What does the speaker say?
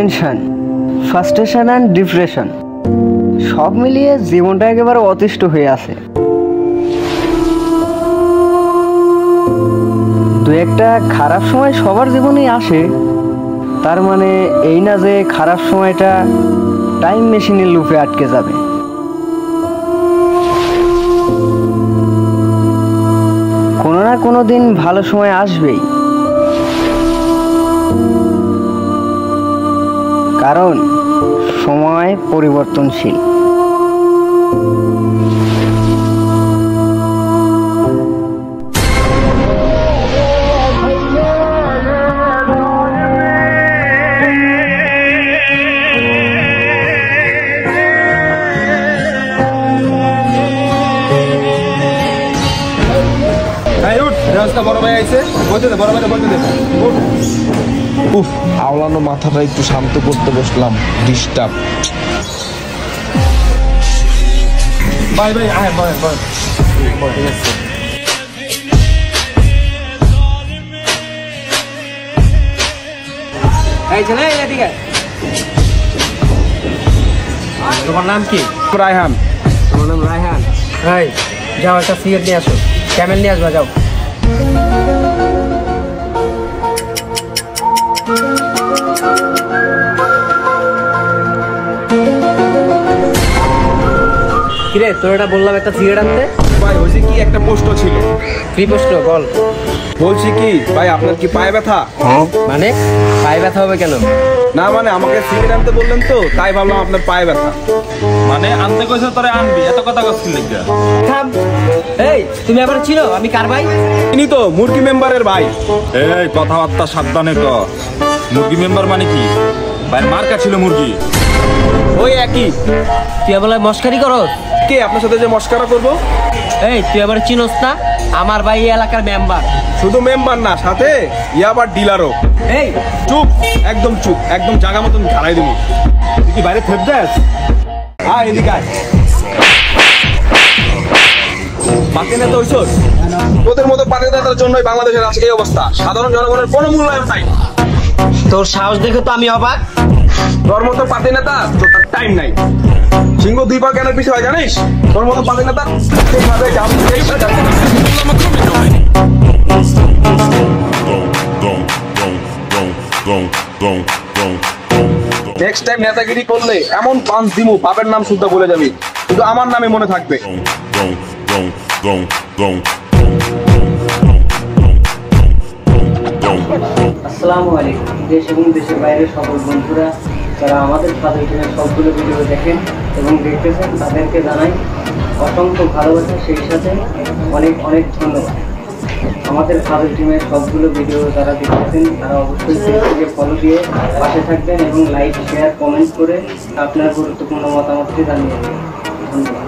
Tension, frustration and depression সব মিলিয়ে জীবনটা একেবারে অতিষ্ঠ হয়ে আছে। দু একটা খারাপ সময় সবার জীবনেই আসে, তার মানে এই না যে খারাপ সময়টা টাইম মেশিনের লুপে আটকে যাবে। কোনো না কোনো দিন ভালো সময় আসবেই, কারণ সময় পরিবর্তনশীল। বড় ভাই আইছে, বলতে দে, বড় ভাই বলতে দে। উফ, আওলানো মাথাটা একটু শান্ত করতে বসলাম, ডিস্টার্ব। ভাই ভাই আয়, বয় বয় বয়, ঠিক আছে। এই ছেলে এদিকে। তোমার নাম কি? রায়হান। তোমার নাম রায়হান? এই যাও একটা সিগারেট নিয়ে আসো, ক্যামেল নিয়ে আসবা, যাও। কিরে তোর এটা বললাম একটা সিগারেট আনতে। ভাই ওই যে কি একটা পোস্ট ছিল। কি পোস্ট বল? বলছি কি ভাই, আপনার কি পায়ে ব্যথা? মানে পায়ে ব্যথা হবে কেন? না মানে আমাকে সিগারেট আনতে বললেন তো, তাই ভাবলাম আপনার পায়ে ব্যথা। মানে আনতে কইছো তোরে আনবি, এত কথা কইছিস লাগা। থাম। এই তুমি আবার চিনো আমি কার ভাই? ইনি তো মুরগি মেম্বারের ভাই। এই কথাবার্তা সাবধানে কর। মুরগি মেম্বার মানে কি? ভাইয়ের মার্কা ছিল মুরগি। ওই একই। তুই আবার মস্কারি করস? কে আপনার সাথে যে মস্কারা করবো? এই তুই আবার চিনোস না? আমার ভাই এই এলাকার মেম্বার। শুধু মেম্বার না, সাথে ইয়াবার ডিলারও। এই চুপ, একদম চুপ, একদম জায়গা মতন ঘাড়াই দেবো। তুই কি বাইরে ফেপ দেস? আয় এদিকে আয়। পাতি নেতা হইছস? তোদের মতো পাতি নেতার জন্যই বাংলাদেশের আজকে এই অবস্থা। সাধারণ জনগণের কোনো মূল্যায়ন নাই। তোর সাহস দেখে তো আমি অবাক। তোর মতো পাতি নেতা তোর টাইম নাই। সিংহ দুই পা কেন পিছু হয় জানিস? তোর মতো পাতি নেতা সেইভাবে নেক্সট টাইম নেতাগিরি করলে এমন পাঁচ দিমু, বাপের নাম শুদ্ধ বলে যাবি, শুধু আমার নামে মনে থাকবে। আসসালামু আলাইকুম। দেশ এবং দেশের বাইরে সকল বন্ধুরা যারা আমাদের ফাদার টিমের সবগুলো ভিডিও দেখেন এবং দেখতেছেন, তাদেরকে জানাই অসংখ্য ভালোবাসা, সেই সাথে অনেক অনেক ধন্যবাদ। আমাদের ফাদার টিমের সবগুলো ভিডিও যারা দেখতেছেন তারা অবশ্যই ফেসবুকে ফলো দিয়ে পাশে থাকবেন এবং লাইক, শেয়ার, কমেন্ট করে আপনার গুরুত্বপূর্ণ মতামতটি জানিয়ে দেবেন। ধন্যবাদ।